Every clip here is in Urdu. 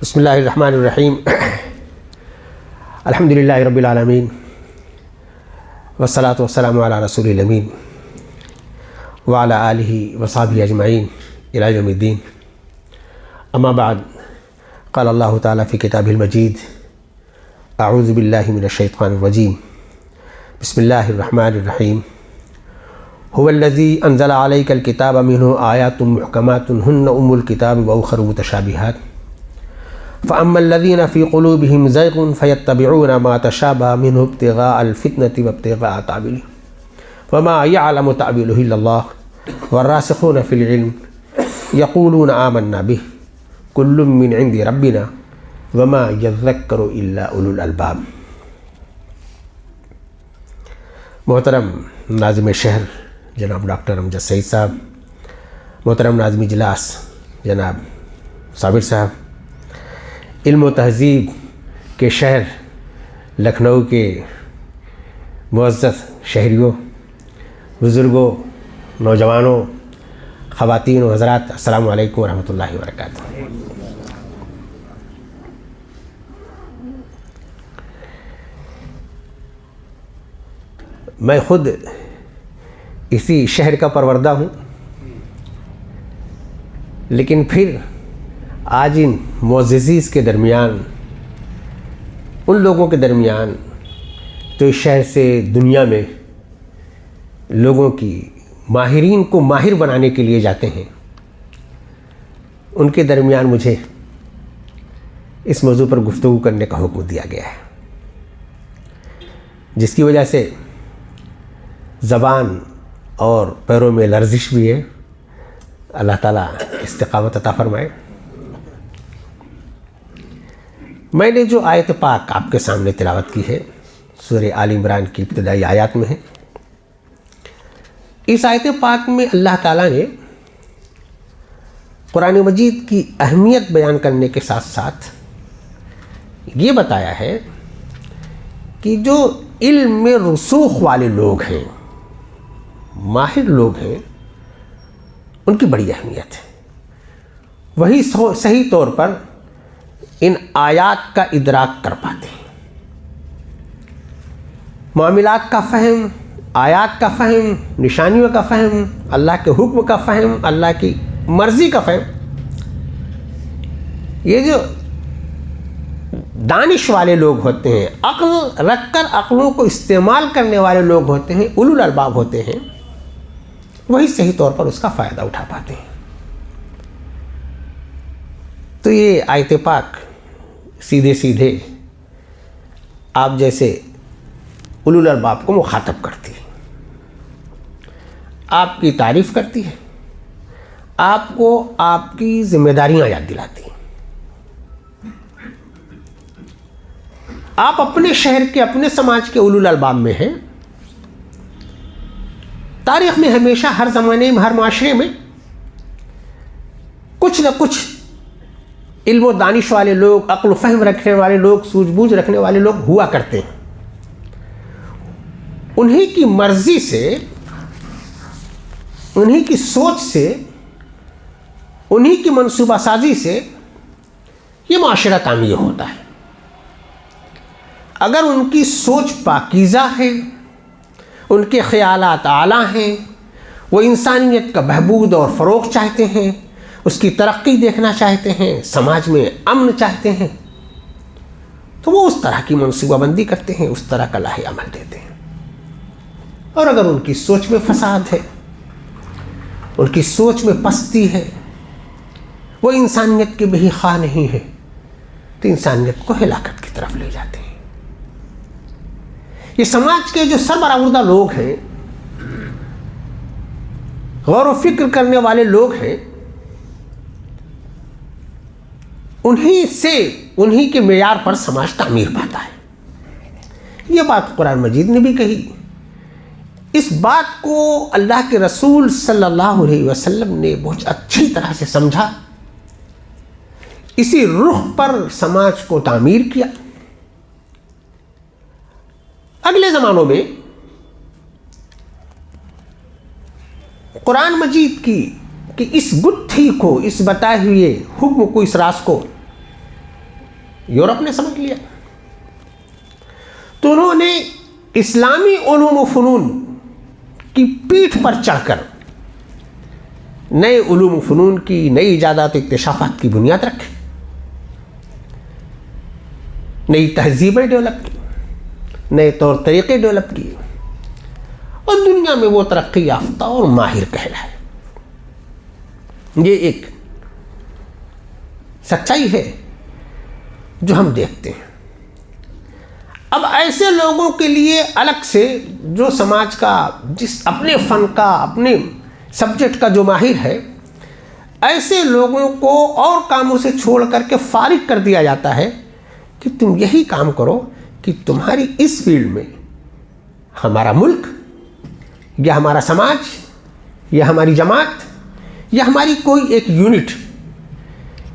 بسم اللہ الرحمن الرحیم الحمد للہ رب العالمین والصلاة والسلام علی رسول الامین وعلی آلہ وصحبہ اجمعین الی یوم الدین اما بعد قال اللہ تعالی فی کتابہ المجید اعوذ باللہ من الشیطان الرجیم بسم اللہ الرحمن الرحیم هو الذی انزل علیک الکتاب منہ آیات محکمات ہن ام الکتاب واخر متشابہات فأما الذين في قلوبهم زيغ فيتبعون ما تشابه منه ابتغاء الفتنة وابتغاء تأويله وما يعلم تأويله إلا الله والراسخون في العلم يقولون آمنا به كل من عند ربنا وما يذكر إلا أولو الألباب. محترم ناظم شہر جناب ڈاکٹر امجد سعید صاحب، محترم ناظم اجلاس جناب صابر صاحب، علم و تہذیب کے شہر لکھنؤ کے معزز شہریوں، بزرگوں، نوجوانوں، خواتین و حضرات، السلام علیکم ورحمۃ اللہ وبرکاتہ. میں خود اسی شہر کا پروردہ ہوں، لیکن پھر آج ان معززیز کے درمیان، ان لوگوں کے درمیان جو اس شہر سے دنیا میں لوگوں کی ماہرین کو ماہر بنانے کے لیے جاتے ہیں، ان کے درمیان مجھے اس موضوع پر گفتگو کرنے کا حکم دیا گیا ہے، جس کی وجہ سے زبان اور پیروں میں لرزش بھی ہے. اللہ تعالیٰ استقامت عطا فرمائے. میں نے جو آیت پاک آپ کے سامنے تلاوت کی ہے سورہ آل عمران کی ابتدائی آیات میں ہے. اس آیت پاک میں اللہ تعالیٰ نے قرآن مجید کی اہمیت بیان کرنے کے ساتھ ساتھ یہ بتایا ہے کہ جو علم میں رسوخ والے لوگ ہیں، ماہر لوگ ہیں، ان کی بڑی اہمیت ہے. وہی صحیح طور پر ان آیات کا ادراک کر پاتے ہیں. معاملات کا فہم، آیات کا فہم، نشانیوں کا فہم، اللہ کے حکم کا فہم، اللہ کی مرضی کا فہم، یہ جو دانش والے لوگ ہوتے ہیں، عقل رکھ کر عقلوں کو استعمال کرنے والے لوگ ہوتے ہیں، اولو الالباب ہوتے ہیں، وہی صحیح طور پر اس کا فائدہ اٹھا پاتے ہیں. تو یہ آیت پاک سیدھے سیدھے آپ جیسے اولو الالباب کو مخاطب کرتی ہے، آپ کی تعریف کرتی ہے، آپ کو آپ کی ذمہ داریاں یاد دلاتی ہیں. آپ اپنے شہر کے، اپنے سماج کے اولو الالباب میں ہیں. تاریخ میں ہمیشہ، ہر زمانے میں، ہر معاشرے میں کچھ نہ کچھ علم و دانش والے لوگ، عقل و فہم رکھنے والے لوگ، سوجھ بوجھ رکھنے والے لوگ ہوا کرتے ہیں. انہی کی مرضی سے، انہی کی سوچ سے، انہی کی منصوبہ سازی سے یہ معاشرہ تعمیر ہوتا ہے. اگر ان کی سوچ پاکیزہ ہے، ان کے خیالات اعلیٰ ہیں، وہ انسانیت کا بہبود اور فروغ چاہتے ہیں، اس کی ترقی دیکھنا چاہتے ہیں، سماج میں امن چاہتے ہیں، تو وہ اس طرح کی منصوبہ بندی کرتے ہیں، اس طرح کا لاہ عمل دیتے ہیں. اور اگر ان کی سوچ میں فساد ہے، ان کی سوچ میں پستی ہے، وہ انسانیت کے بہی خواہ نہیں ہے، تو انسانیت کو ہلاکت کی طرف لے جاتے ہیں. یہ سماج کے جو سربراہ لوگ ہیں، غور و فکر کرنے والے لوگ ہیں، انہی کے معیار پر سماج تعمیر پاتا ہے. یہ بات قرآن مجید نے بھی کہی. اس بات کو اللہ کے رسول صلی اللہ علیہ وسلم نے بہت اچھی طرح سے سمجھا، اسی رخ پر سماج کو تعمیر کیا. اگلے زمانوں میں قرآن مجید کی کہ اس گتھی کو، اس بتائے ہوئے حکم کو، اس راز کو یورپ نے سمجھ لیا. تو انہوں نے اسلامی علوم و فنون کی پیٹھ پر چڑھ کر نئے علوم و فنون کی، نئی ایجادات و اکتشافات کی بنیاد رکھی، نئی تہذیبیں ڈیولپ کی، نئے طور طریقے ڈیولپ کیے، اور دنیا میں وہ ترقی یافتہ اور ماہر کہلائے. یہ ایک سچائی ہے جو ہم دیکھتے ہیں. اب ایسے لوگوں کے لیے الگ سے جو سماج کا جس اپنے فن کا، اپنے سبجیکٹ کا جو ماہر ہے، ایسے لوگوں کو اور کاموں سے چھوڑ کر کے فارغ کر دیا جاتا ہے کہ تم یہی کام کرو کہ تمہاری اس فیلڈ میں ہمارا ملک یا ہمارا سماج یا ہماری جماعت یا ہماری کوئی ایک یونٹ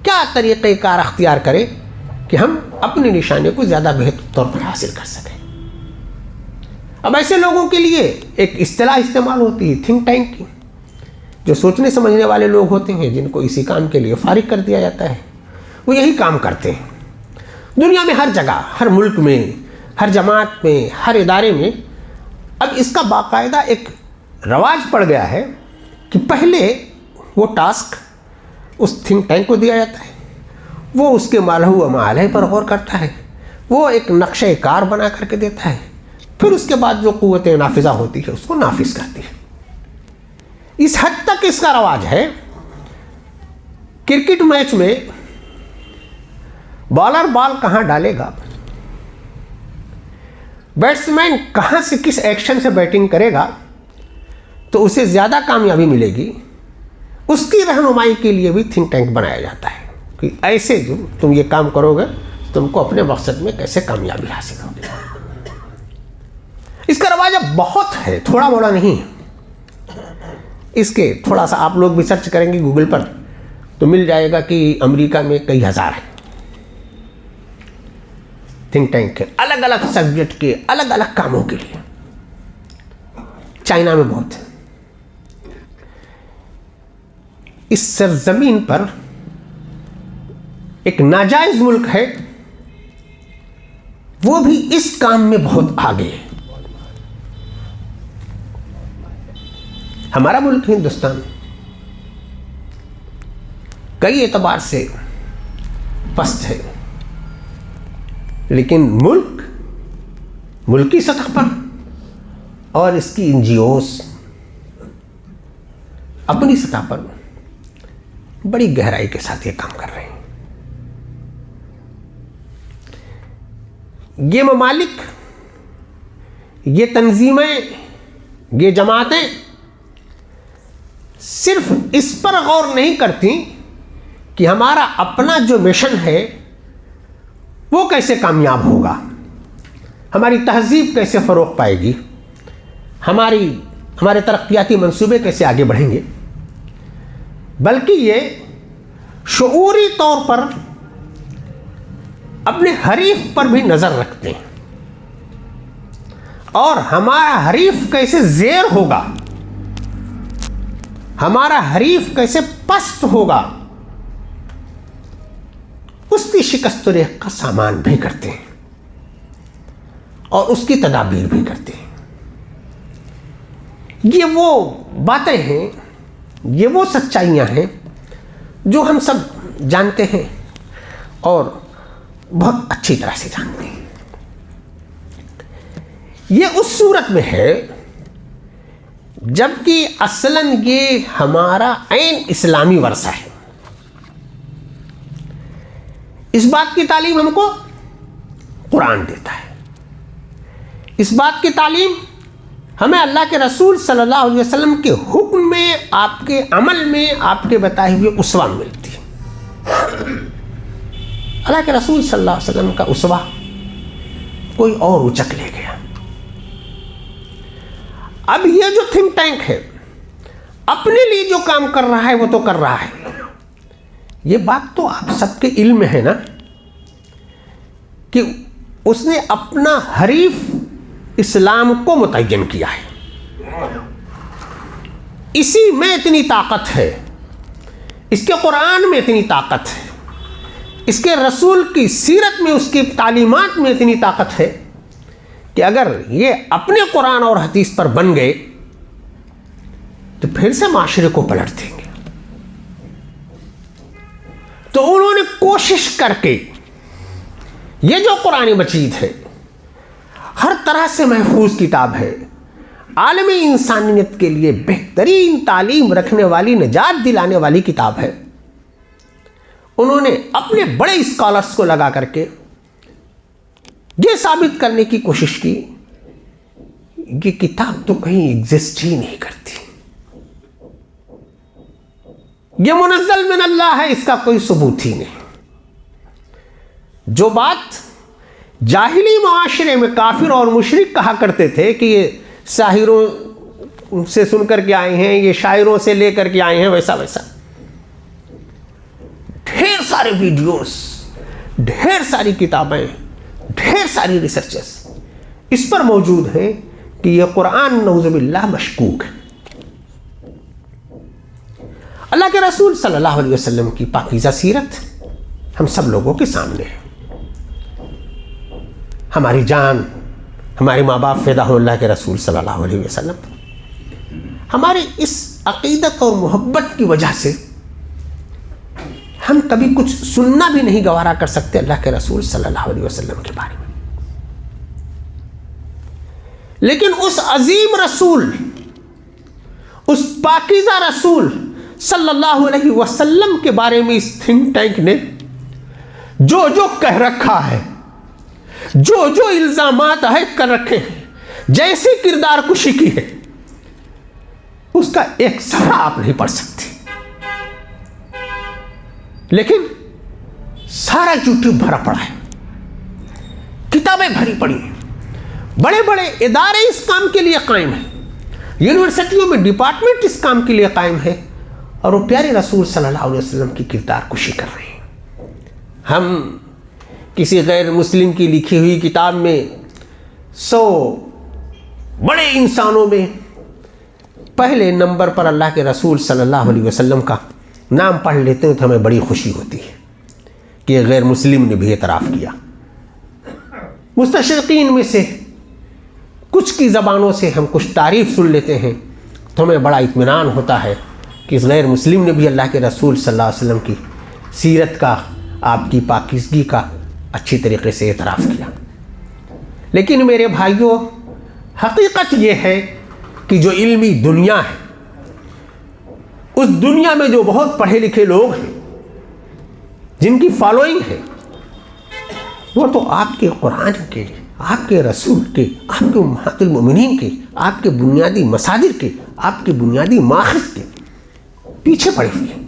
کیا طریقہ کار اختیار کرے کہ ہم اپنے نشانے کو زیادہ بہتر طور پر حاصل کر سکیں. اب ایسے لوگوں کے لیے ایک اصطلاح استعمال ہوتی ہے تھنک ٹینک کی. جو سوچنے سمجھنے والے لوگ ہوتے ہیں، جن کو اسی کام کے لیے فارغ کر دیا جاتا ہے، وہ یہی کام کرتے ہیں. دنیا میں ہر جگہ، ہر ملک میں، ہر جماعت میں، ہر ادارے میں اب اس کا باقاعدہ ایک رواج پڑ گیا ہے کہ پہلے وہ ٹاسک اس تھنک ٹینک کو دیا جاتا ہے، وہ اس کے مالہ و معالہ پر غور کرتا ہے، وہ ایک نقشہ کار بنا کر کے دیتا ہے، پھر اس کے بعد جو قوت نافذہ ہوتی ہے اس کو نافذ کرتی ہے. اس حد تک اس کا رواج ہے. کرکٹ میچ میں بالر بال کہاں ڈالے گا، بیٹسمین کہاں سے کس ایکشن سے بیٹنگ کرے گا تو اسے زیادہ کامیابی ملے گی، اس کی رہنمائی کے لیے بھی تھنک ٹینک بنایا جاتا ہے کہ ایسے جو تم یہ کام کرو گے تم کو اپنے مقصد میں کیسے کامیابی حاصل ہوگی. اس کا رواج اب بہت ہے، تھوڑا بڑا نہیں ہے. اس کے تھوڑا سا آپ لوگ بھی سرچ کریں گے گوگل پر تو مل جائے گا کہ امریکہ میں کئی ہزار ہیں تھنک ٹینک کے، الگ الگ سبجیکٹ کے، الگ الگ کاموں کے لیے. چائنا میں بہت ہے. اس سرزمین پر ایک ناجائز ملک ہے، وہ بھی اس کام میں بہت آگے ہے. ہمارا ملک ہندوستان کئی اعتبار سے پست ہے، لیکن ملکی سطح پر اور اس کی NGOs اپنی سطح پر بڑی گہرائی کے ساتھ یہ کام کر رہے ہیں. یہ ممالک، یہ تنظیمیں، یہ جماعتیں صرف اس پر غور نہیں کرتی کہ ہمارا اپنا جو مشن ہے وہ کیسے کامیاب ہوگا، ہماری تہذیب کیسے فروغ پائے گی، ہمارے ترقیاتی منصوبے کیسے آگے بڑھیں گے، بلکہ یہ شعوری طور پر اپنے حریف پر بھی نظر رکھتے ہیں اور ہمارا حریف کیسے زیر ہوگا، ہمارا حریف کیسے پست ہوگا، اس کی شکست و ریغ کا سامان بھی کرتے ہیں اور اس کی تدابیر بھی کرتے ہیں. یہ وہ باتیں ہیں، یہ وہ سچائیاں ہیں جو ہم سب جانتے ہیں اور بہت اچھی طرح سے جانتے ہیں. یہ اس صورت میں ہے جبکہ اصلاً یہ ہمارا عین اسلامی ورثہ ہے. اس بات کی تعلیم ہم کو قرآن دیتا ہے، اس بات کی تعلیم ہمیں اللہ کے رسول صلی اللہ علیہ وسلم کے حکم میں، آپ کے عمل میں، آپ کے بتائے ہوئے اسوہ ملتی ہے. اللہ کے رسول صلی اللہ علیہ وسلم کا اسوہ کوئی اور اچک لے گیا. اب یہ جو تھنک ٹینک ہے اپنے لیے جو کام کر رہا ہے وہ تو کر رہا ہے. یہ بات تو آپ سب کے علم میں ہے نا کہ اس نے اپنا حریف اسلام کو متعین کیا ہے. اسی میں اتنی طاقت ہے، اس کے قرآن میں اتنی طاقت ہے، اس کے رسول کی سیرت میں، اس کی تعلیمات میں اتنی طاقت ہے کہ اگر یہ اپنے قرآن اور حدیث پر بن گئے تو پھر سے معاشرے کو پلٹ دیں گے۔ تو انہوں نے کوشش کر کے یہ جو قرآن مجید ہے ہر طرح سے محفوظ کتاب ہے، عالمی انسانیت کے لیے بہترین تعلیم رکھنے والی، نجات دلانے والی کتاب ہے، انہوں نے اپنے بڑے اسکالرز کو لگا کر کے یہ ثابت کرنے کی کوشش کی یہ کتاب تو کہیں ایگزسٹ ہی نہیں کرتی، یہ منزل من اللہ ہے، اس کا کوئی ثبوت ہی نہیں۔ جو بات جاہلی معاشرے میں کافر اور مشرک کہا کرتے تھے کہ یہ ساحروں سے سن کر کے آئے ہیں، یہ شاعروں سے لے کر کے آئے ہیں، ویسا ڈھیر سارے ویڈیوز، ڈھیر ساری کتابیں، ڈھیر ساری ریسرچز اس پر موجود ہیں کہ یہ قرآن نعوذ باللہ مشکوک ہے۔ اللہ کے رسول صلی اللہ علیہ وسلم کی پاکیزہ سیرت ہم سب لوگوں کے سامنے ہے۔ ہماری جان، ہمارے ماں باپ فدا ہو اللہ کے رسول صلی اللہ علیہ وسلم، ہماری اس عقیدت اور محبت کی وجہ سے ہم کبھی کچھ سننا بھی نہیں گوارا کر سکتے اللہ کے رسول صلی اللہ علیہ وسلم کے بارے میں، لیکن اس عظیم رسول، اس پاکیزہ رسول صلی اللہ علیہ وسلم کے بارے میں اس تھنک ٹینک نے جو کہہ رکھا ہے، جو الزامات عائد کر رکھے ہیں، جیسی کردار کشی کی ہے، اس کا ایک صفحہ آپ نہیں پڑھ سکتے، لیکن سارا یوٹیوب بھرا پڑا ہے، کتابیں بھری پڑی ہیں، بڑے بڑے ادارے اس کام کے لیے قائم ہیں، یونیورسٹیوں میں ڈپارٹمنٹ اس کام کے لیے قائم ہے، اور وہ پیارے رسول صلی اللہ علیہ وسلم کی کردار کشی کر رہے ہیں۔ ہم کسی غیر مسلم کی لکھی ہوئی کتاب میں 100 بڑے انسانوں میں پہلے نمبر پر اللہ کے رسول صلی اللہ علیہ وسلم کا نام پڑھ لیتے ہیں تو ہمیں بڑی خوشی ہوتی ہے کہ غیر مسلم نے بھی اعتراف کیا۔ مستشرقین میں سے کچھ کی زبانوں سے ہم کچھ تعریف سن لیتے ہیں تو ہمیں بڑا اطمینان ہوتا ہے کہ اس غیر مسلم نے بھی اللہ کے رسول صلی اللہ علیہ وسلم کی سیرت کا، آپ کی پاکیزگی کا اچھی طریقے سے اعتراف کیا۔ لیکن میرے بھائیوں، حقیقت یہ ہے کہ جو علمی دنیا ہے، اس دنیا میں جو بہت پڑھے لکھے لوگ ہیں، جن کی فالوئنگ ہے، وہ تو آپ کے قرآن کے، آپ کے رسول کے، آپ کے امہات المؤمنین کے، آپ کے بنیادی مصادر کے، آپ کے بنیادی ماخذ کے پیچھے پڑے ہوئے ہیں۔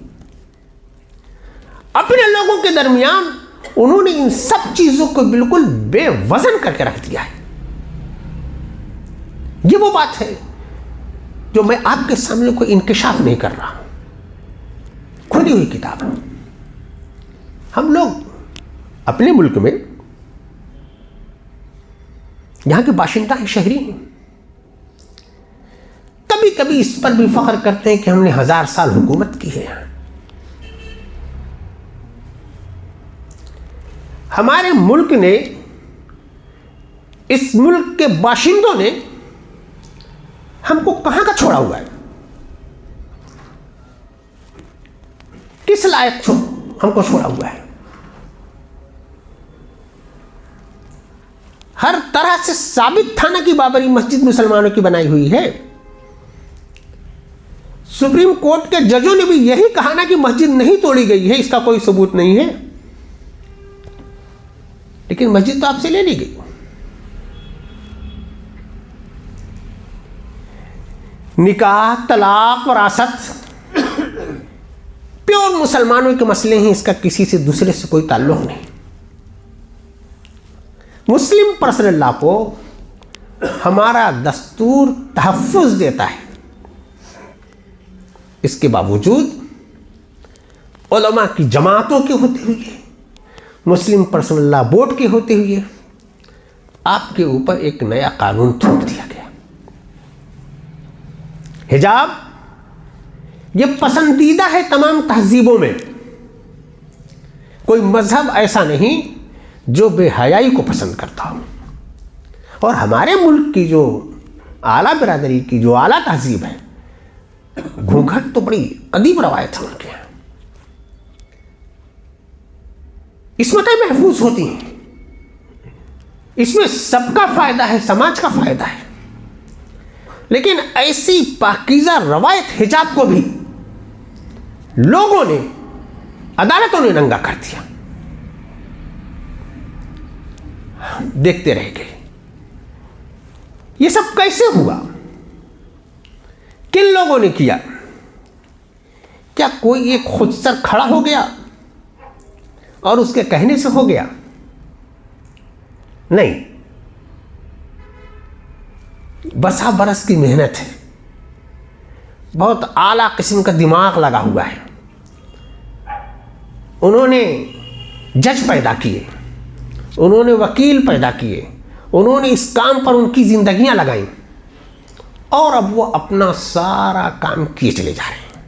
اپنے لوگوں کے درمیان انہوں نے ان سب چیزوں کو بالکل بے وزن کر کے رکھ دیا ہے۔ یہ وہ بات ہے جو میں آپ کے سامنے کوئی انکشاف نہیں کر رہا ہوں، کھلی ہوئی کتاب ہے۔ ہم لوگ اپنے ملک میں یہاں کے باشندہ ہیں، شہری ہیں، کبھی کبھی اس پر بھی فخر کرتے ہیں کہ ہم نے 1000 سال حکومت کی ہے۔ ہمارے ملک نے، اس ملک کے باشندوں نے ہم کو کہاں کا چھوڑا ہوا ہے؟ کس لائق ہم کو چھوڑا ہوا ہے؟ ہر طرح سے ثابت تھا نا کہ بابری مسجد مسلمانوں کی بنائی ہوئی ہے۔ سپریم کورٹ کے ججوں نے بھی یہی کہا نا کہ مسجد نہیں توڑی گئی ہے، اس کا کوئی ثبوت نہیں ہے، لیکن مسجد تو آپ سے لے لی گئی۔ نکاح، طلاق، وراثت پیور مسلمانوں کے مسئلے ہیں، اس کا کسی سے دوسرے سے کوئی تعلق نہیں۔ مسلم پرسنل لا کو ہمارا دستور تحفظ دیتا ہے، اس کے باوجود علماء کی جماعتوں کے ہوتے ہوئے، مسلم پرسنل لا بورڈ کے ہوتے ہوئے آپ کے اوپر ایک نیا قانون تھوپ دیا گیا۔ حجاب یہ پسندیدہ ہے تمام تہذیبوں میں، کوئی مذہب ایسا نہیں جو بے حیائی کو پسند کرتا ہو. اور ہمارے ملک کی جو اعلیٰ برادری کی جو اعلیٰ تہذیب ہے، گھونگھٹ تو بڑی قدیم روایت ہے ان کے یہاں. عصمتیں محفوظ ہوتی ہیں، اس میں سب کا فائدہ ہے، سماج کا فائدہ ہے. لیکن ایسی پاکیزہ روایت حجاب کو بھی لوگوں نے، عدالتوں نے ننگا کر دیا. دیکھتے رہ گئے. یہ سب کیسے ہوا؟ کن لوگوں نے کیا؟ کیا کوئی ایک خود سر کھڑا ہو گیا اور اس کے کہنے سے ہو گیا؟ نہیں. برسا برس کی محنت ہے، بہت اعلیٰ قسم کا دماغ لگا ہوا ہے. انہوں نے جج پیدا کیے، انہوں نے وکیل پیدا کیے، انہوں نے اس کام پر ان کی زندگیاں لگائیں، اور اب وہ اپنا سارا کام کیے چلے جا رہے ہیں.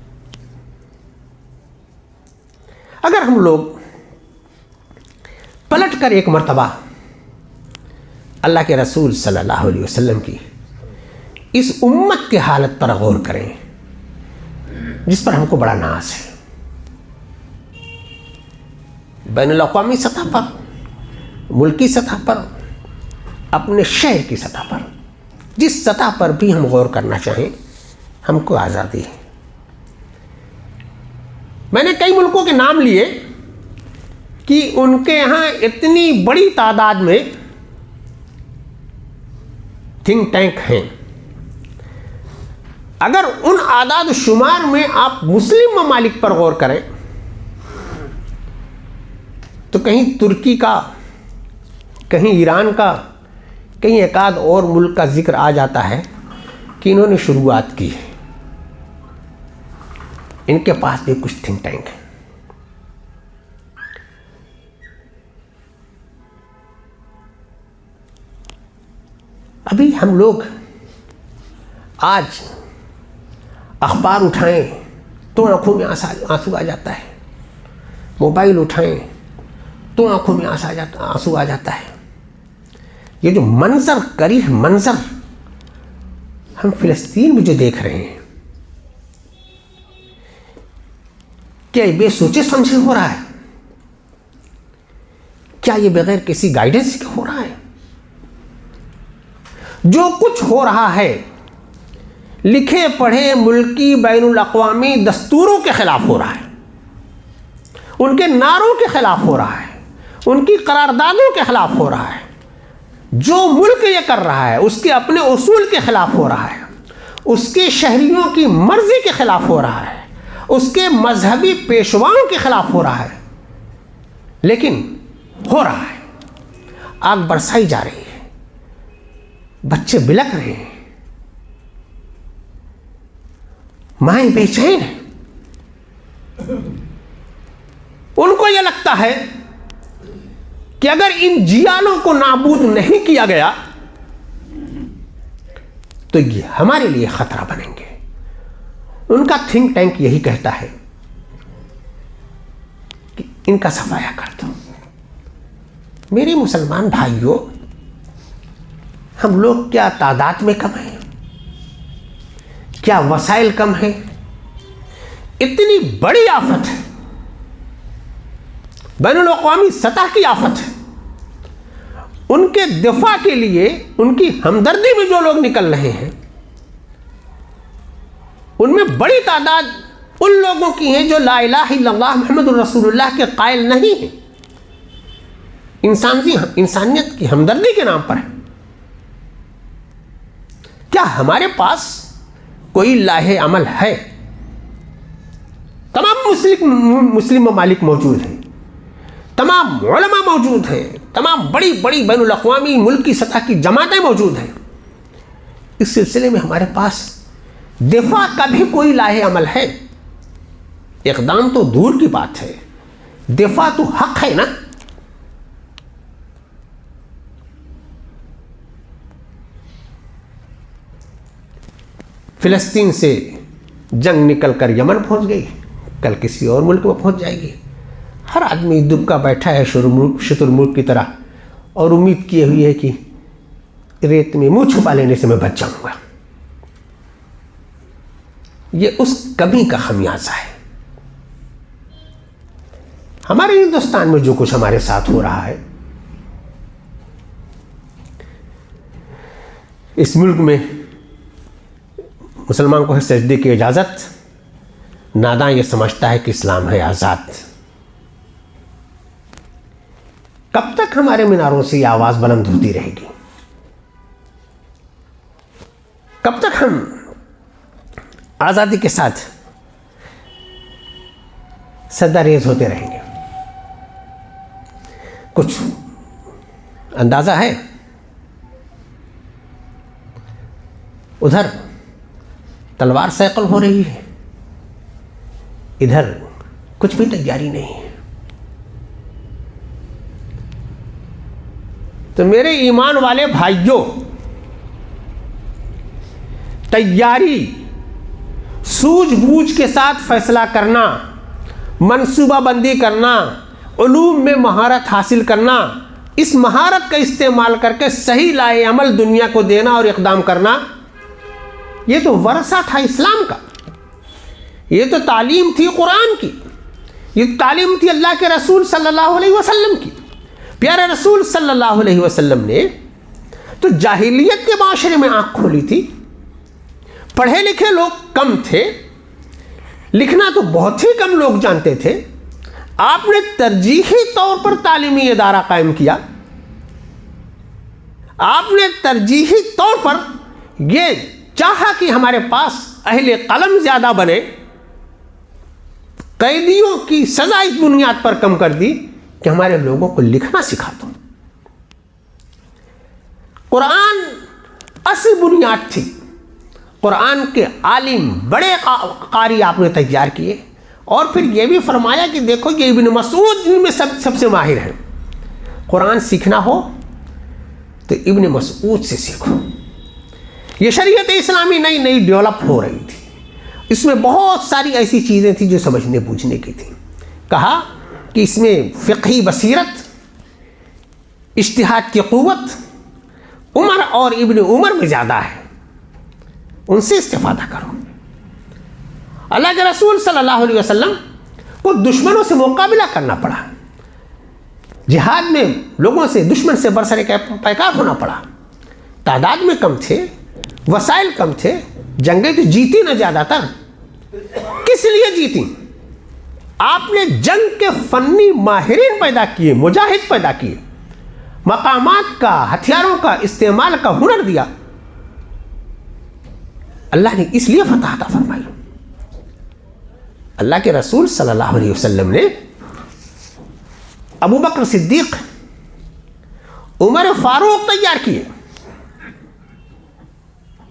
اگر ہم لوگ پلٹ کر ایک مرتبہ اللہ کے رسول صلی اللہ علیہ وسلم کی اس امت کی حالت پر غور کریں جس پر ہم کو بڑا ناز ہے، بین الاقوامی سطح پر، ملکی سطح پر، اپنے شہر کی سطح پر، جس سطح پر بھی ہم غور کرنا چاہیں ہم کو آزادی ہے. میں نے کئی ملکوں کے نام لیے کہ ان کے یہاں اتنی بڑی تعداد میں تھنک ٹینک ہیں. اگر ان اعداد و شمار میں آپ مسلم ممالک پر غور کریں تو کہیں ترکی کا، کہیں ایران کا، کہیں ایک آدھ اور ملک کا ذکر آ جاتا ہے کہ انہوں نے شروعات کی ہے. ان کے پاس بھی کچھ تھنک ٹینک ہیں. ابھی ہم لوگ آج اخبار اٹھائیں تو آنکھوں میں آنسو آ جاتا ہے، موبائل اٹھائیں تو آنکھوں میں آنسو آ جاتا ہے. یہ جو منظر، قریح منظر ہم فلسطین میں جو دیکھ رہے ہیں، کیا یہ بے سوچے سمجھے ہو رہا ہے؟ کیا یہ بغیر کسی گائیڈنس کے ہو رہا ہے؟ جو کچھ ہو رہا ہے لکھے پڑھے ملکی بین الاقوامی دستوروں کے خلاف ہو رہا ہے، ان کے نعروں کے خلاف ہو رہا ہے، ان کی قراردادوں کے خلاف ہو رہا ہے. جو ملک یہ کر رہا ہے اس کے اپنے اصول کے خلاف ہو رہا ہے، اس کے شہریوں کی مرضی کے خلاف ہو رہا ہے، اس کے مذہبی پیشواؤں کے خلاف ہو رہا ہے. لیکن ہو رہا ہے، آگ برسائی جا رہی ہے، بچے بلک رہے ہیں، مائیں بے چین ہیں. ان کو یہ لگتا ہے کہ اگر ان جیالوں کو نابود نہیں کیا گیا تو یہ ہمارے لیے خطرہ بنیں گے. ان کا تھنک ٹینک یہی کہتا ہے کہ ان کا صفایا کر دو. میرے مسلمان بھائیوں، ہم لوگ کیا تعداد میں کم ہیں؟ کیا وسائل کم ہیں؟ اتنی بڑی آفت ہے، بین الاقوامی سطح کی آفت ہے. ان کے دفاع کے لیے، ان کی ہمدردی میں جو لوگ نکل رہے ہیں، ان میں بڑی تعداد ان لوگوں کی ہیں جو لا الہ الا اللہ محمد الرسول اللہ کے قائل نہیں ہیں. انسانیت کی ہمدردی کے نام پر ہے. کیا ہمارے پاس کوئی لاہ عمل ہے؟ تمام مسلم ممالک موجود ہیں، تمام علماء موجود ہیں، تمام بڑی بڑی بین الاقوامی ملکی سطح کی جماعتیں موجود ہیں. اس سلسلے میں ہمارے پاس دفاع کا بھی کوئی لاہ عمل ہے؟ اقدام تو دور کی بات ہے، دفاع تو حق ہے نا. فلسطین سے جنگ نکل کر یمن پہنچ گئی، کل کسی اور ملک میں پہنچ جائے گی. ہر آدمی دبکا بیٹھا ہے شتر مرغ کی طرح اور امید کیے ہوئی ہے کہ ریت میں منہ چھپا لینے سے میں بچ جاؤں گا. یہ اس کمی کا خمیازہ ہے. ہمارے ہندوستان میں جو کچھ ہمارے ساتھ ہو رہا ہے، اس ملک میں مسلمان کو ہے سجدے کی اجازت، ناداں یہ سمجھتا ہے کہ اسلام ہے آزاد. کب تک ہمارے میناروں سے یہ آواز بلند ہوتی رہے گی؟ کب تک ہم آزادی کے ساتھ سجدہ ریز ہوتے رہیں گے؟ کچھ اندازہ ہے؟ ادھر تلوار سیقل ہو رہی ہے، ادھر کچھ بھی تیاری نہیں ہے. تو میرے ایمان والے بھائیوں، تیاری، سوجھ بوجھ کے ساتھ فیصلہ کرنا، منصوبہ بندی کرنا، علوم میں مہارت حاصل کرنا، اس مہارت کا استعمال کر کے صحیح لائے عمل دنیا کو دینا اور اقدام کرنا، یہ تو ورثہ تھا اسلام کا. یہ تو تعلیم تھی قرآن کی، یہ تعلیم تھی اللہ کے رسول صلی اللہ علیہ وسلم کی. پیارے رسول صلی اللہ علیہ وسلم نے تو جاہلیت کے معاشرے میں آنکھ کھولی تھی. پڑھے لکھے لوگ کم تھے، لکھنا تو بہت ہی کم لوگ جانتے تھے. آپ نے ترجیحی طور پر تعلیمی ادارہ قائم کیا. آپ نے ترجیحی طور پر یہ چاہا کہ ہمارے پاس اہل قلم زیادہ بنے. قیدیوں کی سزا اس بنیاد پر کم کر دی کہ ہمارے لوگوں کو لکھنا سکھا دو. قرآن اصل بنیاد تھی. قرآن کے عالم، بڑے قاری آپ نے تیار کیے، اور پھر یہ بھی فرمایا کہ دیکھو یہ ابن مسعود ان میں سب سے ماہر ہیں. قرآن سیکھنا ہو تو ابن مسعود سے سیکھو. یہ شریعت اسلامی نئی ڈیولپ ہو رہی تھی. اس میں بہت ساری ایسی چیزیں تھیں جو سمجھنے بوجھنے کی تھیں. کہا کہ اس میں فقہی بصیرت، اجتہاد کی قوت عمر اور ابن عمر میں زیادہ ہے، ان سے استفادہ کرو. اللہ کے رسول صلی اللہ علیہ وسلم کو دشمنوں سے مقابلہ کرنا پڑا. جہاد میں لوگوں سے، دشمن سے برسر پیکار ہونا پڑا. تعداد میں کم تھے، وسائل کم تھے، جنگیں تو جیتی نہ زیادہ تر. کس لیے جیتی؟ آپ نے جنگ کے فنی ماہرین پیدا کیے، مجاہد پیدا کیے، مقامات کا، ہتھیاروں کا استعمال کا ہنر دیا. اللہ نے اس لیے فتح عطا فرمائی. اللہ کے رسول صلی اللہ علیہ وسلم نے ابو بکر صدیق، عمر فاروق تیار کیے.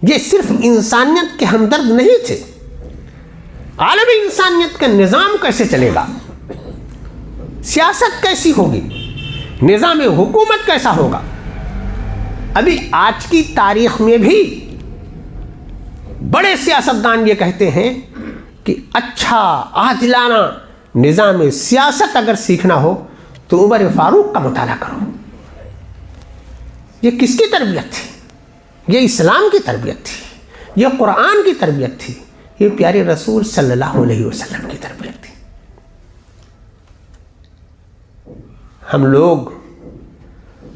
یہ صرف انسانیت کے ہمدرد نہیں تھے. عالمی انسانیت کا نظام کیسے چلے گا، سیاست کیسی ہوگی، نظام حکومت کیسا ہوگا. ابھی آج کی تاریخ میں بھی بڑے سیاستدان یہ کہتے ہیں کہ اچھا عادلانہ نظام سیاست اگر سیکھنا ہو تو عمر فاروق کا مطالعہ کرو. یہ کس کی تربیت تھی؟ یہ اسلام کی تربیت تھی، یہ قرآن کی تربیت تھی، یہ پیارے رسول صلی اللہ علیہ وسلم کی تربیت تھی. ہم لوگ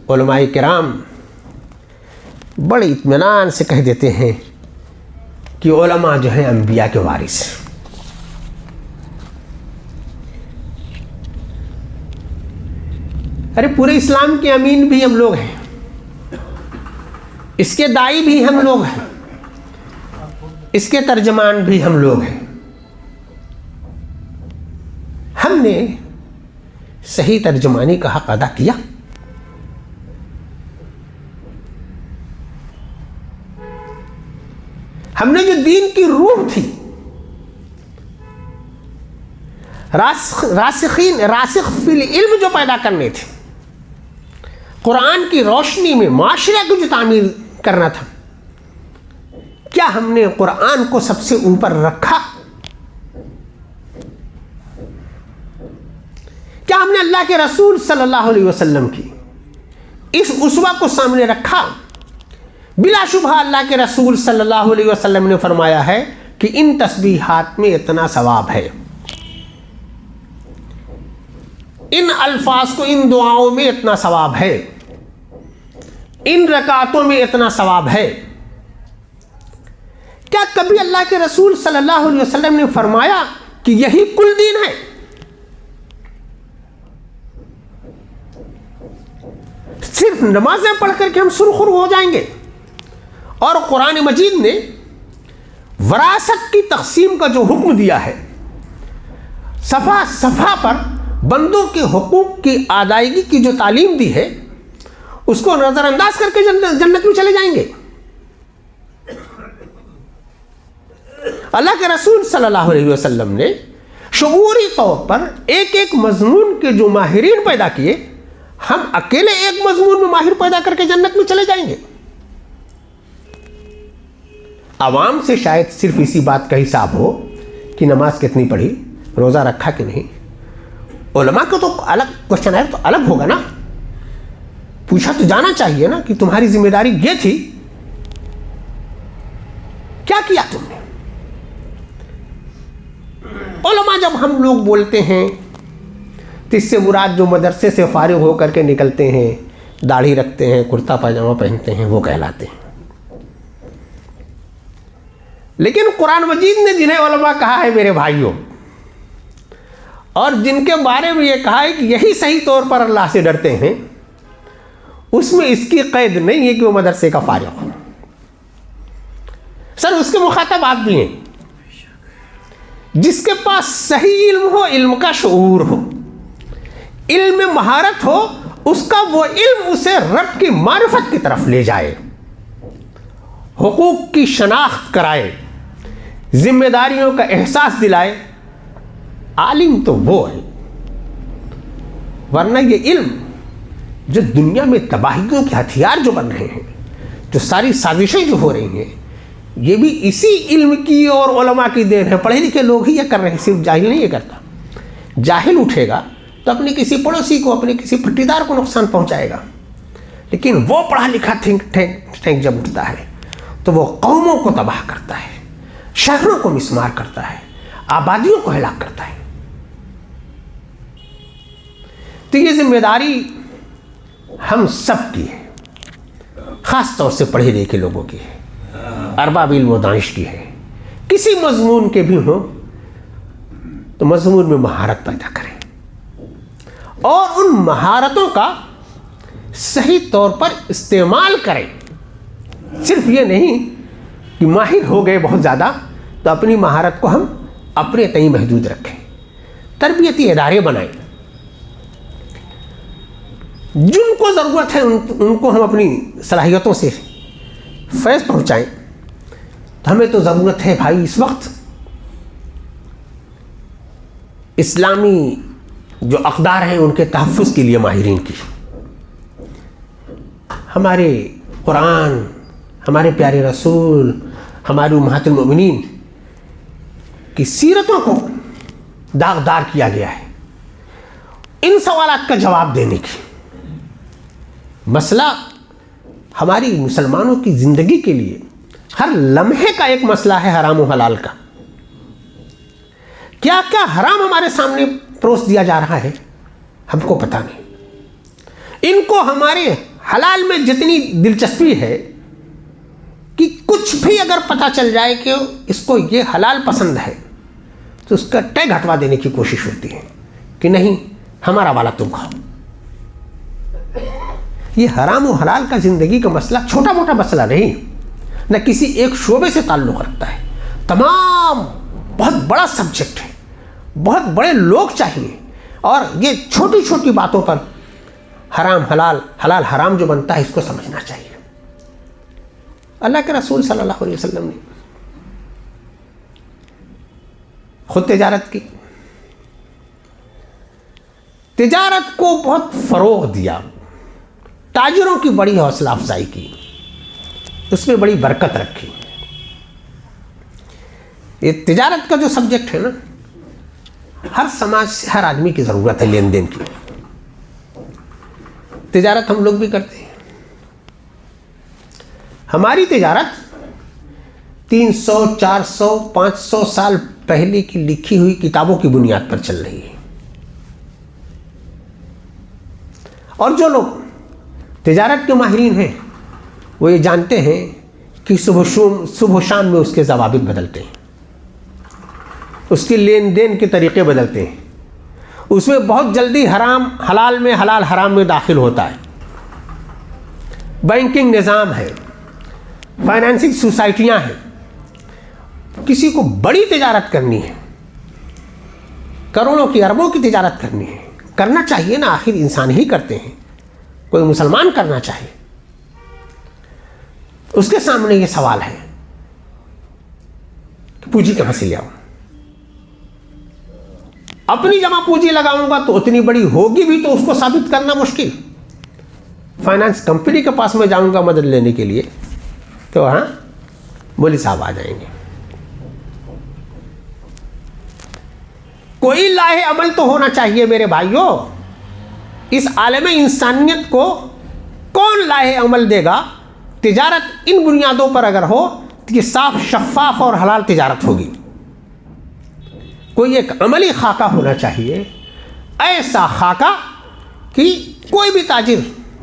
علماء کرام بڑے اطمینان سے کہہ دیتے ہیں کہ علماء جو ہیں انبیاء کے وارث. ارے پورے اسلام کے امین بھی ہم لوگ ہیں، اس کے داعی بھی ہم لوگ ہیں، اس کے ترجمان بھی ہم لوگ ہیں. ہم نے صحیح ترجمانی کا حق ادا کیا. ہم نے جو دین کی روح تھی، راسخ فی العلم جو پیدا کرنے تھے، قرآن کی روشنی میں معاشرے کو جو تعمیر کرنا تھا، کیا ہم نے قرآن کو سب سے اوپر رکھا؟ کیا ہم نے اللہ کے رسول صلی اللہ علیہ وسلم کی اس اسوہ کو سامنے رکھا؟ بلا شبہ اللہ کے رسول صلی اللہ علیہ وسلم نے فرمایا ہے کہ ان تسبیحات میں اتنا ثواب ہے، ان الفاظ کو، ان دعاؤں میں اتنا ثواب ہے، ان رکعتوں میں اتنا ثواب ہے۔ کیا کبھی اللہ کے رسول صلی اللہ علیہ وسلم نے فرمایا کہ یہی کل دین ہے؟ صرف نمازیں پڑھ کر کے ہم سرخرو ہو جائیں گے؟ اور قرآن مجید نے وراثت کی تقسیم کا جو حکم دیا ہے، صفحہ صفحہ پر بندوں کے حقوق کی ادائیگی کی جو تعلیم دی ہے، اس کو نظر انداز کر کے جنت میں چلے جائیں گے؟ اللہ کے رسول صلی اللہ علیہ وسلم نے شعوری طور پر ایک ایک مضمون کے جو ماہرین پیدا کیے، ہم اکیلے ایک مضمون میں ماہر پیدا کر کے جنت میں چلے جائیں گے؟ عوام سے شاید صرف اسی بات کا حساب ہو کہ نماز کتنی پڑھی، روزہ رکھا کہ نہیں۔ علماء کو تو الگ کوشچن ہے، تو الگ ہوگا نا، پوچھا تو جانا چاہیے نا کہ تمہاری ذمہ داری یہ تھی، کیا کیا تم نے؟ علماء جب ہم لوگ بولتے ہیں تو اس سے مراد جو مدرسے سے فارغ ہو کر کے نکلتے ہیں، داڑھی رکھتے ہیں، کرتا پاجامہ پہنتے ہیں، وہ کہلاتے ہیں۔ لیکن قرآن مجید نے جنہیں علماء کہا ہے میرے بھائیوں، اور جن کے بارے میں یہ کہا ہے کہ یہی صحیح طور پر اللہ سے ڈرتے ہیں، اس میں اس کی قید نہیں ہے کہ وہ مدرسے کا فارغ ہو۔ سر اس کے مخاطب آپ بھی ہیں، جس کے پاس صحیح علم ہو، علم کا شعور ہو، علم میں مہارت ہو، اس کا وہ علم اسے رب کی معرفت کی طرف لے جائے، حقوق کی شناخت کرائے، ذمہ داریوں کا احساس دلائے۔ عالم تو وہ ہے، ورنہ یہ علم جو دنیا میں تباہیوں کے ہتھیار جو بن رہے ہیں، جو ساری سازشیں جو ہو رہی ہیں، یہ بھی اسی علم کی اور علماء کی دین ہے۔ پڑھے لکھے لوگ ہی یہ کر رہے ہیں، صرف جاہل نہیں یہ کرتا۔ جاہل اٹھے گا تو اپنے کسی پڑوسی کو، اپنے کسی پٹی دار کو نقصان پہنچائے گا، لیکن وہ پڑھا لکھا تھنک ٹینک جب اٹھتا ہے تو وہ قوموں کو تباہ کرتا ہے، شہروں کو مسمار کرتا ہے، آبادیوں کو ہلاک کرتا ہے۔ تو یہ ذمہ داری ہم سب کی ہے، خاص طور سے پڑھے لکھے لوگوں کی ہے، ارباب علم و دانش کی ہے۔ کسی مضمون کے بھی ہوں تو مضمون میں مہارت پیدا کریں، اور ان مہارتوں کا صحیح طور پر استعمال کریں۔ صرف یہ نہیں کہ ماہر ہو گئے بہت زیادہ تو اپنی مہارت کو ہم اپنے تئیں محدود رکھیں۔ تربیتی ادارے بنائیں، جن کو ضرورت ہے ان کو ہم اپنی صلاحیتوں سے فیض پہنچائیں۔ تو ہمیں تو ضرورت ہے بھائی اس وقت اسلامی جو اقدار ہیں ان کے تحفظ کے لیے ماہرین کی۔ ہمارے قرآن، ہمارے پیارے رسول، ہمارے امہات المؤمنین کی سیرتوں کو داغدار کیا گیا ہے ان سوالات کا جواب دینے کی۔ مسئلہ ہماری مسلمانوں کی زندگی کے لیے ہر لمحے کا ایک مسئلہ ہے، حرام و حلال کا۔ کیا کیا حرام ہمارے سامنے پروس دیا جا رہا ہے، ہم کو پتہ نہیں۔ ان کو ہمارے حلال میں جتنی دلچسپی ہے کہ کچھ بھی اگر پتہ چل جائے کہ اس کو یہ حلال پسند ہے تو اس کا ٹیگ ہٹوا دینے کی کوشش ہوتی ہے کہ نہیں ہمارا والا تم کھاؤ۔ یہ حرام و حلال کا زندگی کا مسئلہ چھوٹا موٹا مسئلہ نہیں، نہ کسی ایک شعبے سے تعلق رکھتا ہے، تمام بہت بڑا سبجیکٹ ہے، بہت بڑے لوگ چاہیے، اور یہ چھوٹی چھوٹی باتوں پر حرام حلال، حلال حرام جو بنتا ہے اس کو سمجھنا چاہیے۔ اللہ کے رسول صلی اللہ علیہ وسلم نے خود تجارت کی، تجارت کو بہت فروغ دیا، تاجروں کی بڑی حوصلہ افزائی کی، اس میں بڑی برکت رکھی۔ یہ تجارت کا جو سبجیکٹ ہے نا، ہر سماج سے ہر آدمی کی ضرورت ہے لین دین کی. تجارت ہم لوگ بھی کرتے ہیں. ہماری تجارت 300 400 500 سال پہلے کی لکھی ہوئی کتابوں کی بنیاد پر چل رہی ہے. اور جو لوگ تجارت کے ماہرین ہیں وہ یہ جانتے ہیں کہ صبح و شام میں اس کے ضوابط بدلتے ہیں, اس کے لین دین کے طریقے بدلتے ہیں, اس میں بہت جلدی حرام حلال میں, حلال حرام میں داخل ہوتا ہے. بینکنگ نظام ہے, فائنانسنگ سوسائٹیاں ہیں. کسی کو بڑی تجارت کرنی ہے, کروڑوں کی اربوں کی تجارت کرنی ہے, کرنا چاہیے نا, آخر انسان ہی کرتے ہیں, کوئی مسلمان کرنا چاہے. اس کے سامنے یہ سوال ہے کہ پونجی کہاں سے لے آؤں. اپنی جمع پونجی لگاؤں گا تو اتنی بڑی ہوگی بھی تو اس کو ثابت کرنا مشکل. فائنانس کمپنی کے پاس میں جاؤں گا مدد لینے کے لیے تو وہاں مولوی صاحب آ جائیں گے. کوئی لاہ عمل تو ہونا چاہیے میرے بھائیوں. اس عالم انسانیت کو کون لاہ عمل دے گا؟ تجارت ان بنیادوں پر اگر ہو تو یہ صاف شفاف اور حلال تجارت ہوگی. کوئی ایک عملی خاکہ ہونا چاہیے, ایسا خاکہ کہ کوئی بھی تاجر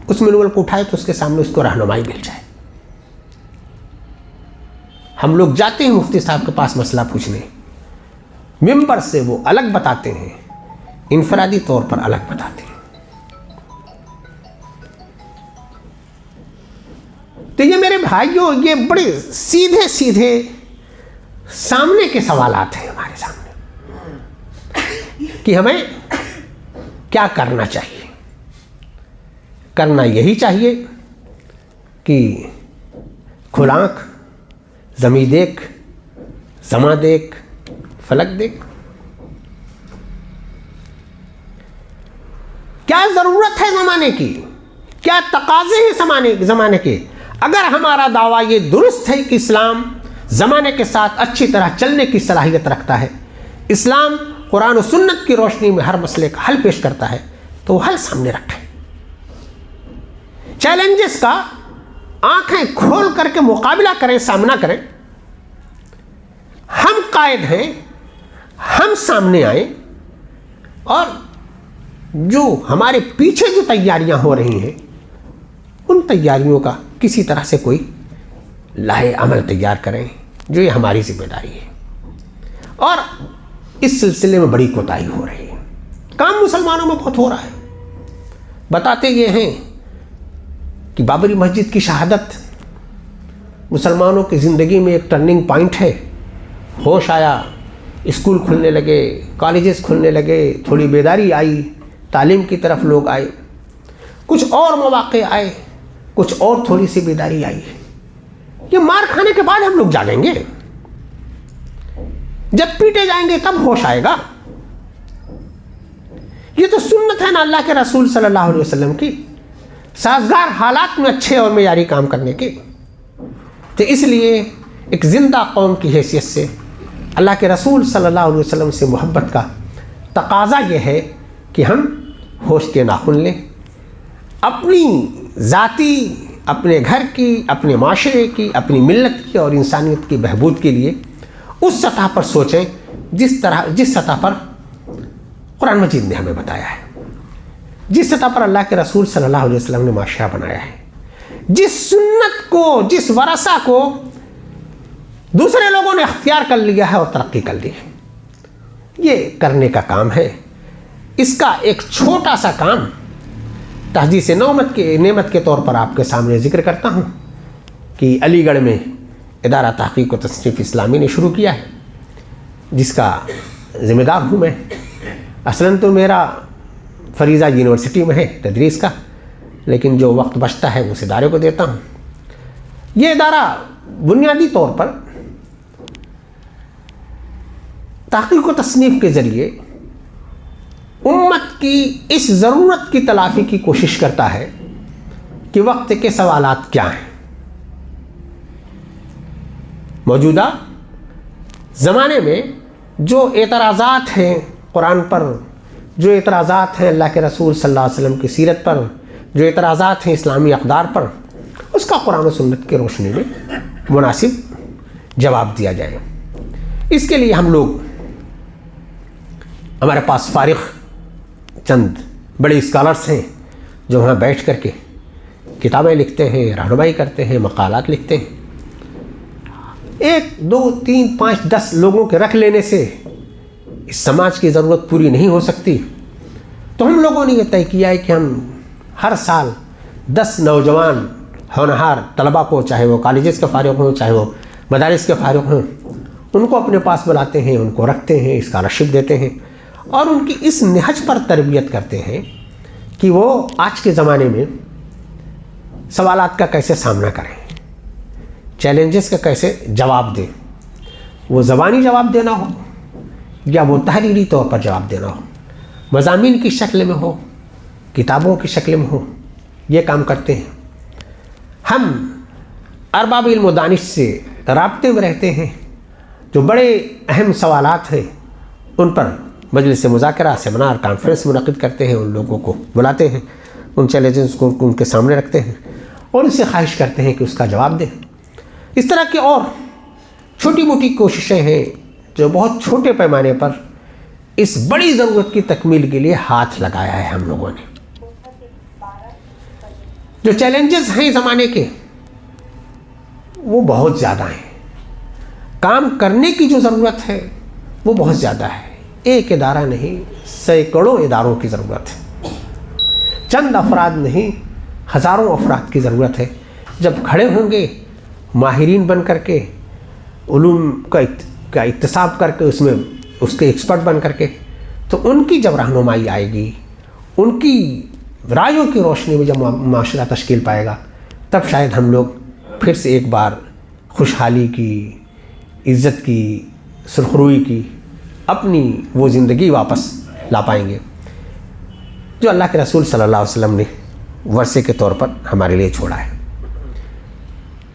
اس منول کو اٹھائے تو اس کے سامنے اس کو رہنمائی مل جائے. ہم لوگ جاتے ہیں مفتی صاحب کے پاس مسئلہ پوچھنے, ممبر سے وہ الگ بتاتے ہیں, انفرادی طور پر الگ بتاتے ہیں. تو یہ میرے بھائیوں یہ بڑے سیدھے سیدھے سامنے کے سوالات ہیں ہمارے سامنے کہ ہمیں کیا کرنا چاہیے. کرنا یہی چاہیے کہ کھل آنکھ, زمیں دیکھ, سما دیکھ, فلک دیکھ. کیا ضرورت ہے زمانے کی, کیا تقاضے ہیں زمانے کے. اگر ہمارا دعویٰ یہ درست ہے کہ اسلام زمانے کے ساتھ اچھی طرح چلنے کی صلاحیت رکھتا ہے, اسلام قرآن و سنت کی روشنی میں ہر مسئلے کا حل پیش کرتا ہے, تو وہ حل سامنے رکھیں. چیلنجز کا آنکھیں کھول کر کے مقابلہ کریں, سامنا کریں. ہم قائد ہیں, ہم سامنے آئیں, اور جو ہمارے پیچھے جو تیاریاں ہو رہی ہیں ان تیاریوں کا کسی طرح سے کوئی لاہ عمل تیار کریں, جو یہ ہماری ذمہ داری ہے. اور اس سلسلے میں بڑی کوتاہی ہو رہی ہے, کام مسلمانوں میں بہت ہو رہا ہے. بتاتے یہ ہیں کہ بابری مسجد کی شہادت مسلمانوں کی زندگی میں ایک ٹرننگ پوائنٹ ہے. ہوش آیا, اسکول کھلنے لگے, کالجز کھلنے لگے, تھوڑی بیداری آئی, تعلیم کی طرف لوگ آئے, کچھ اور مواقع آئے, کچھ اور تھوڑی سی بیداری آئی. یہ مار کھانے کے بعد ہم لوگ جاگیں گے, جب پیٹے جائیں گے تب ہوش آئے گا. یہ تو سنت ہے نا اللہ کے رسول صلی اللہ علیہ وسلم کی, سازگار حالات میں اچھے اور معیاری کام کرنے کی. تو اس لیے ایک زندہ قوم کی حیثیت سے اللہ کے رسول صلی اللہ علیہ وسلم سے محبت کا تقاضا یہ ہے کہ ہم ہوش کے ناخن لیں, اپنی ذاتی, اپنے گھر کی, اپنے معاشرے کی, اپنی ملت کی اور انسانیت کی بہبود کے لیے اس سطح پر سوچیں جس سطح پر قرآن مجید نے ہمیں بتایا ہے, جس سطح پر اللہ کے رسول صلی اللہ علیہ وسلم نے معاشرہ بنایا ہے, جس سنت کو, جس ورثہ کو دوسرے لوگوں نے اختیار کر لیا ہے اور ترقی کر لی ہے. یہ کرنے کا کام ہے. اس کا ایک چھوٹا سا کام تحدیث نعمت کے طور پر آپ کے سامنے ذکر کرتا ہوں کہ علی گڑھ میں ادارہ تحقیق و تصنیف اسلامی نے شروع کیا ہے, جس کا ذمہ دار ہوں میں. اصلاً تو میرا فریضہ یونیورسٹی میں ہے تدریس کا, لیکن جو وقت بچتا ہے اس ادارے کو دیتا ہوں. یہ ادارہ بنیادی طور پر تحقیق و تصنیف کے ذریعے امت کی اس ضرورت کی تلافی کی کوشش کرتا ہے کہ وقت کے سوالات کیا ہیں. موجودہ زمانے میں جو اعتراضات ہیں قرآن پر جو اعتراضات ہیں، اللہ کے رسول صلی اللہ علیہ وسلم کی سیرت پر جو اعتراضات ہیں اسلامی اقدار پر، اس کا قرآن و سنت کے روشنی میں مناسب جواب دیا جائے۔ اس کے لیے ہم لوگ، ہمارے پاس فارغ چند بڑے اسکالرس ہیں جو وہاں بیٹھ کر کے کتابیں لکھتے ہیں، رہنمائی کرتے ہیں، مقالات لکھتے ہیں۔ 1 2 3 5 10 لوگوں کے رکھ لینے سے اس سماج کی ضرورت پوری نہیں ہو سکتی۔ تو ہم لوگوں نے یہ طے کیا ہے کہ ہم ہر سال 10 نوجوان ہونہار طلباء کو، چاہے وہ کالجز کے فارغ ہوں، چاہے وہ مدارس کے فارغ ہوں، ان کو اپنے پاس بلاتے ہیں، ان کو رکھتے ہیں، اسکالرشپ دیتے ہیں اور ان کی اس نہج پر تربیت کرتے ہیں کہ وہ آج کے زمانے میں سوالات کا کیسے سامنا کریں، چیلنجز کا کیسے جواب دیں، وہ زبانی جواب دینا ہو یا وہ تحریری طور پر جواب دینا ہو، مضامین کی شکل میں ہو، کتابوں کی شکل میں ہو، یہ کام کرتے ہیں۔ ہم ارباب علم و دانش سے رابطے میں رہتے ہیں، جو بڑے اہم سوالات ہیں ان پر مجلس مذاکرہ، سیمینار، کانفرنس منعقد کرتے ہیں، ان لوگوں کو بلاتے ہیں، ان چیلنجز کو ان کے سامنے رکھتے ہیں اور ان سے خواہش کرتے ہیں کہ اس کا جواب دیں۔ اس طرح کی اور چھوٹی موٹی کوششیں ہیں جو بہت چھوٹے پیمانے پر اس بڑی ضرورت کی تکمیل کے لیے ہاتھ لگایا ہے ہم لوگوں نے۔ جو چیلنجز ہیں زمانے کے وہ بہت زیادہ ہیں، کام کرنے کی جو ضرورت ہے وہ بہت زیادہ ہے۔ ایک ادارہ نہیں، سینکڑوں اداروں کی ضرورت ہے، چند افراد نہیں، ہزاروں افراد کی ضرورت ہے۔ جب کھڑے ہوں گے ماہرین بن کر کے، علوم کا اکتساب کر کے، اس کے ایکسپرٹ بن کر کے، تو ان کی جب رہنمائی آئے گی، ان کی رائیوں کی روشنی میں جب معاشرہ تشکیل پائے گا، تب شاید ہم لوگ پھر سے ایک بار خوشحالی کی، عزت کی، سرخروئی کی اپنی وہ زندگی واپس لا پائیں گے جو اللہ کے رسول صلی اللہ علیہ وسلم نے ورثے کے طور پر ہمارے لیے چھوڑا ہے۔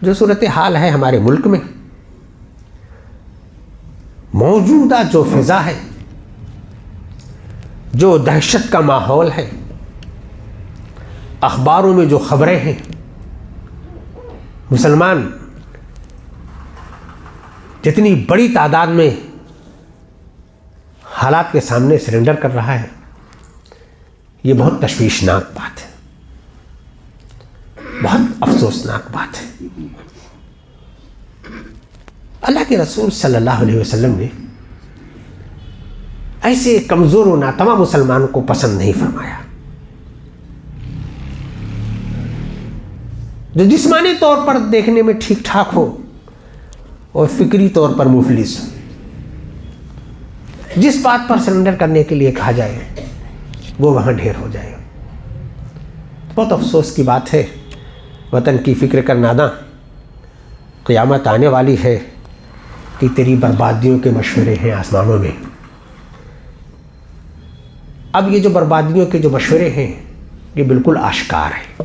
جو صورتحال ہے ہمارے ملک میں، موجودہ جو فضا ہے، جو دہشت کا ماحول ہے، اخباروں میں جو خبریں ہیں، مسلمان جتنی بڑی تعداد میں حالات کے سامنے سرنڈر کر رہا ہے، یہ بہت تشویشناک بات ہے، بہت افسوسناک بات ہے۔ اللہ کے رسول صلی اللہ علیہ وسلم نے ایسے کمزور و ناتواں مسلمان کو پسند نہیں فرمایا، جو جسمانی طور پر دیکھنے میں ٹھیک ٹھاک ہو اور فکری طور پر مفلس ہو۔ جس بات پر سرنڈر کرنے کے لیے کہا جائے وہ وہاں ڈھیر ہو جائے۔ بہت افسوس کی بات ہے، وطن کی فکر کر ناداں، قیامت آنے والی ہے کہ تیری بربادیوں کے مشورے ہیں آسمانوں میں۔ اب یہ جو بربادیوں کے جو مشورے ہیں یہ بالکل آشکار ہے،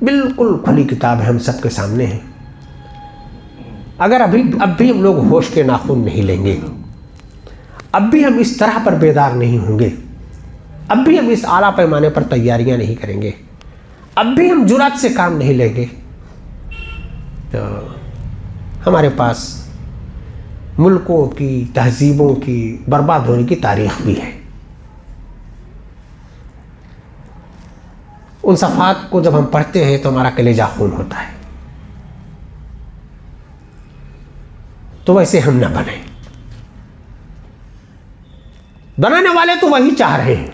بالکل کھلی کتاب ہے، ہم سب کے سامنے ہے۔ اگر اب بھی ہم لوگ ہوش کے ناخن نہیں لیں گے، اب بھی ہم اس طرح پر بیدار نہیں ہوں گے، اب بھی ہم اس اعلیٰ پیمانے پر تیاریاں نہیں کریں گے، اب بھی ہم جرأت سے کام نہیں لیں گے، تو ہمارے پاس ملکوں کی، تہذیبوں کی برباد ہونے کی تاریخ بھی ہے۔ ان صفحات کو جب ہم پڑھتے ہیں تو ہمارا کلیجہ خون ہوتا ہے۔ تو ویسے ہم نہ بنیں۔ بنانے والے تو وہی چاہ رہے ہیں،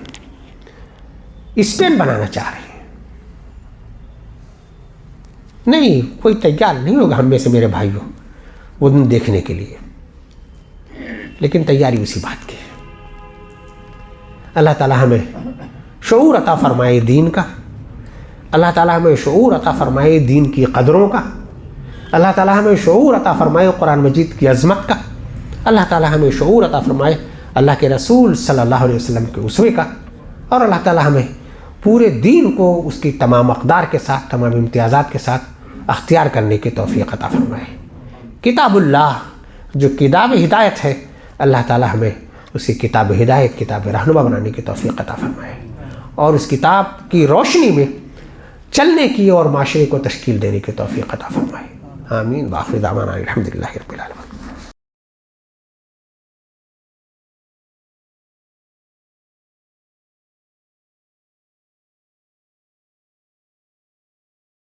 اسپین بنانا چاہ رہے ہیں، نہیں کوئی تیار نہیں ہوگا ہم میں سے میرے بھائیوں وہ دن دیکھنے کے لیے، لیکن تیاری اسی بات کی ہے۔ اللہ تعالیٰ ہمیں شعور عطا فرمائے دین کا، اللہ تعالیٰ ہمیں شعور عطا فرمائے دین کی قدروں کا، اللہ تعالیٰ ہمیں شعور عطا فرمائے قرآن مجید کی عظمت کا، اللہ تعالیٰ ہمیں شعور عطا فرمائے اللہ کے رسول صلی اللہ علیہ وسلم کے اسوے کا، اور اللہ تعالیٰ ہمیں پورے دین کو اس کی تمام اقدار کے ساتھ، تمام امتیازات کے ساتھ اختیار کرنے کی توفیق عطا فرمائے۔ کتاب اللہ جو کتاب ہدایت ہے، اللہ تعالی ہمیں اس کی کتاب ہدایت، کتاب رہنما بنانے کی توفیق عطا فرمائے، اور اس کتاب کی روشنی میں چلنے کی اور معاشرے کو تشکیل دینے کی توفیق عطا فرمائے۔ آمین۔ وآخر دعوانا الحمدللہ رب العالمین۔